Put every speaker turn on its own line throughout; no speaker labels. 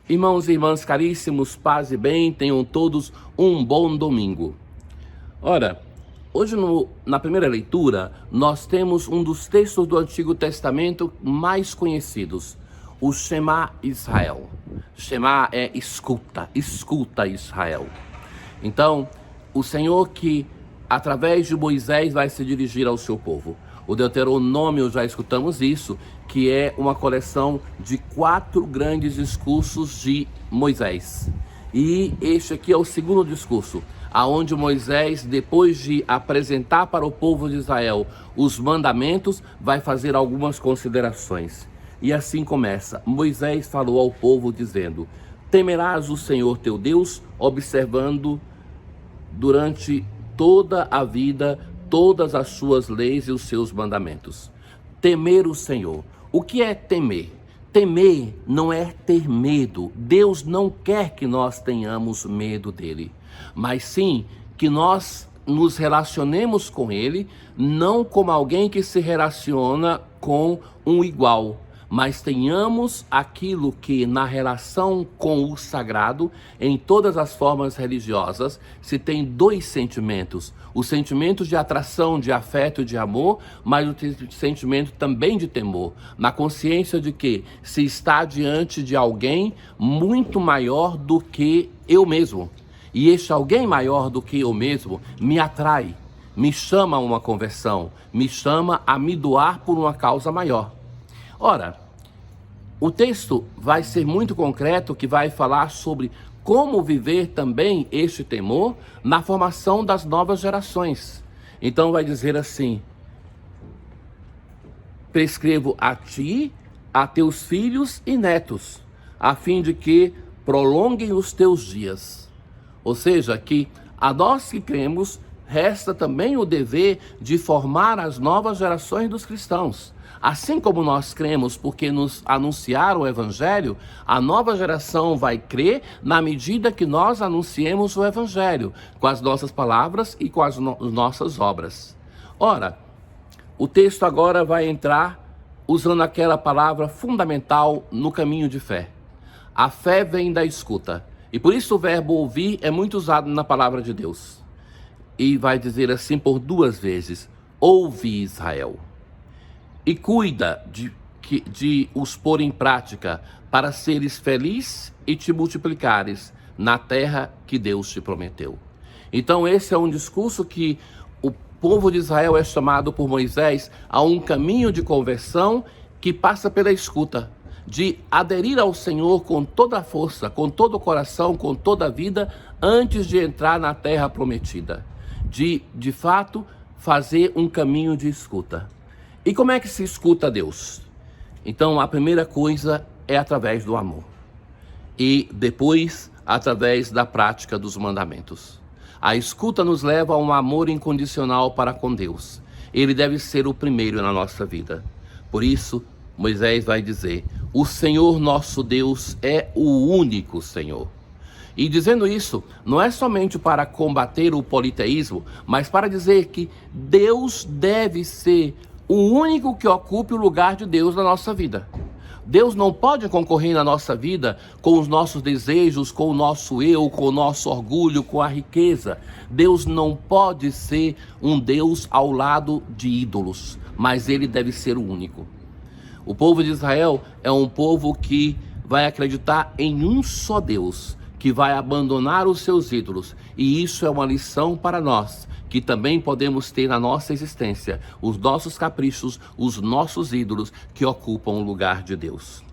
Irmãos e irmãs caríssimos, paz e bem, tenham todos um bom domingo. Ora, hoje na primeira leitura, nós temos um dos textos do Antigo Testamento mais conhecidos, o Shema Israel. Shema é escuta, escuta Israel. Então, o Senhor que, através de Moisés, vai se dirigir ao seu povo. O Deuteronômio, já escutamos isso, que é uma coleção de 4 grandes discursos de Moisés. E este aqui é o segundo discurso, aonde Moisés, depois de apresentar para o povo de Israel os mandamentos, vai fazer algumas considerações. E assim começa. Moisés falou ao povo dizendo: temerás o Senhor teu Deus, observando durante toda a vida todas as suas leis e os seus mandamentos. Temer o Senhor. O que é temer? Temer não é ter medo. Deus não quer que nós tenhamos medo dele, mas sim que nós nos relacionemos com ele, não como alguém que se relaciona com um igual, mas tenhamos aquilo que na relação com o sagrado, em todas as formas religiosas, se tem 2 sentimentos: o sentimento de atração, de afeto, de amor, mas o sentimento também de temor, na consciência de que se está diante de alguém muito maior do que eu mesmo, e este alguém maior do que eu mesmo me atrai, me chama a uma conversão, me chama a me doar por uma causa maior. Ora, o texto vai ser muito concreto, que vai falar sobre como viver também este temor na formação das novas gerações. Então vai dizer assim: prescrevo a ti, a teus filhos e netos, a fim de que prolonguem os teus dias. Ou seja, que a nós que cremos, resta também o dever de formar as novas gerações dos cristãos. Assim como nós cremos porque nos anunciaram o Evangelho, a nova geração vai crer na medida que nós anunciemos o Evangelho, com as nossas palavras e com as nossas obras. Ora, o texto agora vai entrar usando aquela palavra fundamental no caminho de fé. A fé vem da escuta, e por isso o verbo ouvir é muito usado na palavra de Deus. E vai dizer assim por 2 vezes: ouve, Israel. E cuida de os pôr em prática, para seres feliz e te multiplicares na terra que Deus te prometeu. Então esse é um discurso que o povo de Israel é chamado por Moisés a um caminho de conversão que passa pela escuta, de aderir ao Senhor com toda a força, com todo o coração, com toda a vida, antes de entrar na terra prometida. De fato, fazer um caminho de escuta. E como é que se escuta a Deus? Então, a primeira coisa é através do amor. E depois, através da prática dos mandamentos. A escuta nos leva a um amor incondicional para com Deus. Ele deve ser o primeiro na nossa vida. Por isso, Moisés vai dizer: o Senhor nosso Deus é o único Senhor. E dizendo isso, não é somente para combater o politeísmo, mas para dizer que Deus deve ser o único que ocupe o lugar de Deus na nossa vida. Deus não pode concorrer na nossa vida com os nossos desejos, com o nosso eu, com o nosso orgulho, com a riqueza. Deus não pode ser um Deus ao lado de ídolos, mas ele deve ser o único. O povo de Israel é um povo que vai acreditar em um só Deus, que vai abandonar os seus ídolos. E isso é uma lição para nós, que também podemos ter na nossa existência os nossos caprichos, os nossos ídolos que ocupam o lugar de Deus.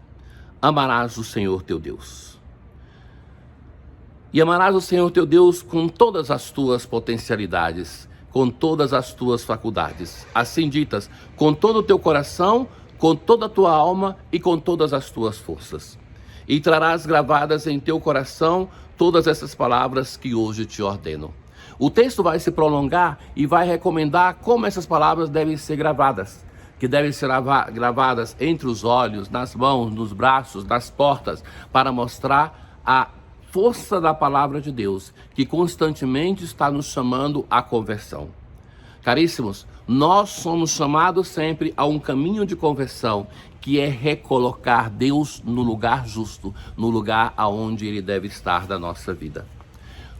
Amarás o Senhor teu Deus. E amarás o Senhor teu Deus com todas as tuas potencialidades, com todas as tuas faculdades, assim ditas, com todo o teu coração, com toda a tua alma e com todas as tuas forças. E trarás gravadas em teu coração todas essas palavras que hoje te ordeno. O texto vai se prolongar e vai recomendar como essas palavras devem ser gravadas, que devem ser gravadas entre os olhos, nas mãos, nos braços, nas portas, para mostrar a força da palavra de Deus, que constantemente está nos chamando à conversão. Caríssimos, nós somos chamados sempre a um caminho de conversão, que é recolocar Deus no lugar justo, no lugar aonde Ele deve estar da nossa vida.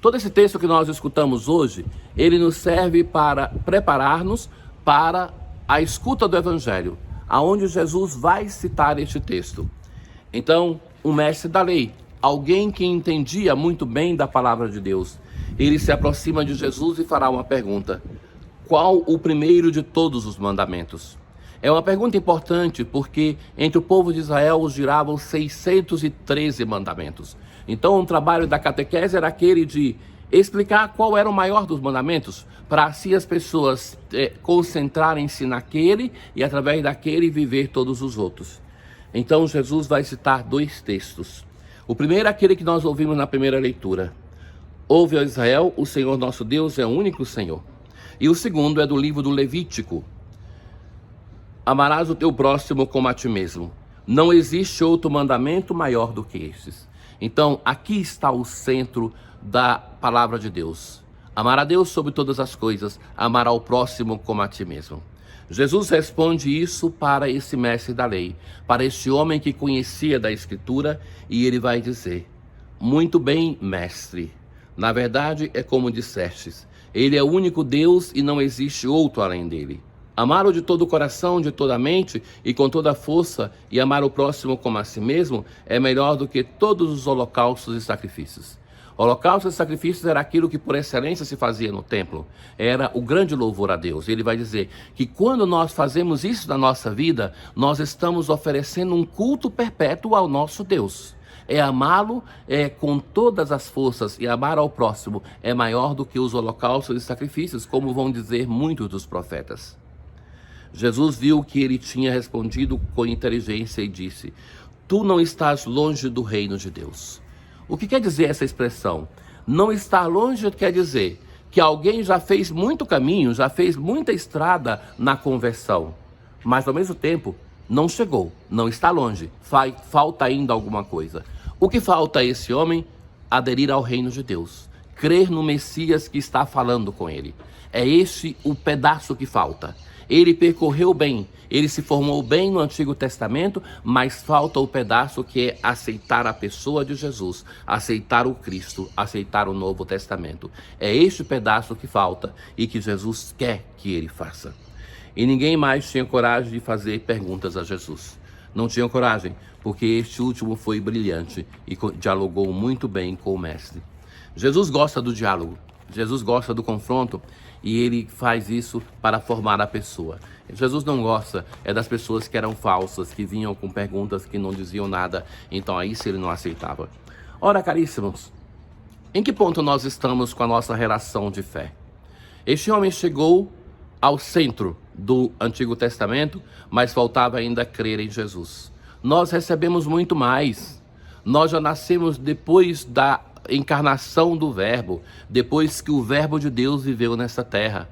Todo esse texto que nós escutamos hoje, ele nos serve para preparar-nos para a escuta do Evangelho, aonde Jesus vai citar este texto. Então, um mestre da lei, alguém que entendia muito bem da palavra de Deus, ele se aproxima de Jesus e fará uma pergunta: qual o primeiro de todos os mandamentos? É uma pergunta importante porque entre o povo de Israel giravam 613 mandamentos. Então o trabalho da catequese era aquele de explicar qual era o maior dos mandamentos, para assim as pessoas concentrarem-se naquele e através daquele viver todos os outros. Então Jesus vai citar 2 textos. O primeiro é aquele que nós ouvimos na primeira leitura: ouve, ó Israel, o Senhor nosso Deus é o único Senhor. E o segundo é do livro do Levítico: amarás o teu próximo como a ti mesmo. Não existe outro mandamento maior do que estes. Então, aqui está o centro da palavra de Deus. Amar a Deus sobre todas as coisas, amar ao próximo como a ti mesmo. Jesus responde isso para esse mestre da lei, para este homem que conhecia da Escritura, e ele vai dizer: muito bem, mestre, na verdade é como dissestes, ele é o único Deus e não existe outro além dele. Amar-o de todo o coração, de toda a mente e com toda a força, e amar o próximo como a si mesmo, é melhor do que todos os holocaustos e sacrifícios. Holocaustos e sacrifícios era aquilo que por excelência se fazia no templo. Era o grande louvor a Deus. Ele vai dizer que quando nós fazemos isso na nossa vida, nós estamos oferecendo um culto perpétuo ao nosso Deus. É amá-lo com todas as forças, e amar ao próximo é maior do que os holocaustos e sacrifícios, como vão dizer muitos dos profetas. Jesus viu que ele tinha respondido com inteligência e disse: tu não estás longe do reino de Deus. O que quer dizer essa expressão? Não estar longe quer dizer que alguém já fez muito caminho, já fez muita estrada na conversão, mas ao mesmo tempo não chegou, não está longe, falta ainda alguma coisa. O que falta a esse homem? Aderir ao reino de Deus, crer no Messias que está falando com ele. É este o pedaço que falta. Ele percorreu bem, ele se formou bem no Antigo Testamento, mas falta o pedaço que é aceitar a pessoa de Jesus, aceitar o Cristo, aceitar o Novo Testamento. É este pedaço que falta e que Jesus quer que ele faça. E ninguém mais tinha coragem de fazer perguntas a Jesus. Não tinha coragem, porque este último foi brilhante e dialogou muito bem com o Mestre. Jesus gosta do diálogo, Jesus gosta do confronto, e ele faz isso para formar a pessoa. Jesus não gosta das pessoas que eram falsas, que vinham com perguntas que não diziam nada, então aí se ele não aceitava. Ora, caríssimos, em que ponto nós estamos com a nossa relação de fé? Este homem chegou ao centro do Antigo Testamento, mas faltava ainda crer em Jesus. Nós recebemos muito mais. Nós já nascemos depois da encarnação do Verbo, depois que o Verbo de Deus viveu nessa terra.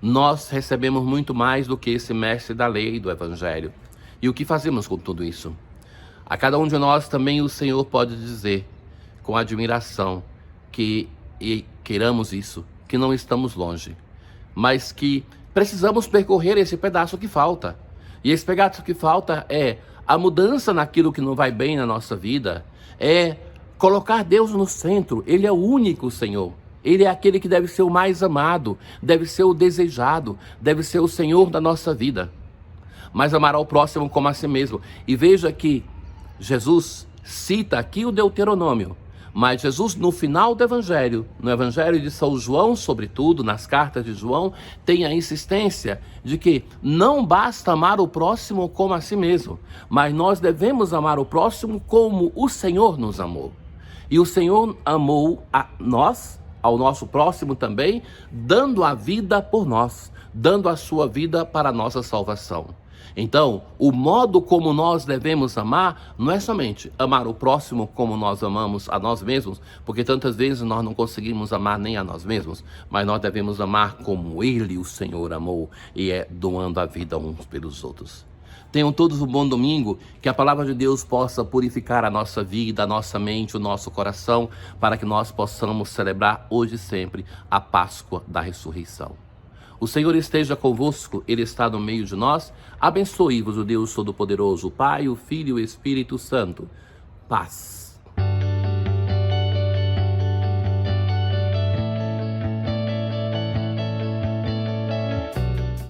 Nós recebemos muito mais do que esse mestre da lei e do Evangelho. E o que fazemos com tudo isso? A cada um de nós também o Senhor pode dizer, com admiração, que queiramos isso, que não estamos longe, mas que precisamos percorrer esse pedaço que falta. E esse pedaço que falta é a mudança naquilo que não vai bem na nossa vida, é colocar Deus no centro. Ele é o único Senhor. Ele é aquele que deve ser o mais amado, deve ser o desejado, deve ser o Senhor da nossa vida. Mas amar ao próximo como a si mesmo. E veja que Jesus cita aqui o Deuteronômio, mas Jesus no final do Evangelho, no Evangelho de São João sobretudo, nas cartas de João, tem a insistência de que não basta amar o próximo como a si mesmo, mas nós devemos amar o próximo como o Senhor nos amou. E o Senhor amou a nós, ao nosso próximo também, dando a vida por nós, dando a sua vida para a nossa salvação. Então, o modo como nós devemos amar não é somente amar o próximo como nós amamos a nós mesmos, porque tantas vezes nós não conseguimos amar nem a nós mesmos, mas nós devemos amar como Ele, o Senhor, amou, e é doando a vida uns pelos outros. Tenham todos um bom domingo, que a palavra de Deus possa purificar a nossa vida, a nossa mente, o nosso coração, para que nós possamos celebrar hoje e sempre a Páscoa da ressurreição. O Senhor esteja convosco, Ele está no meio de nós. Abençoe-vos o Deus Todo-Poderoso, o Pai, o Filho e o Espírito Santo. Paz.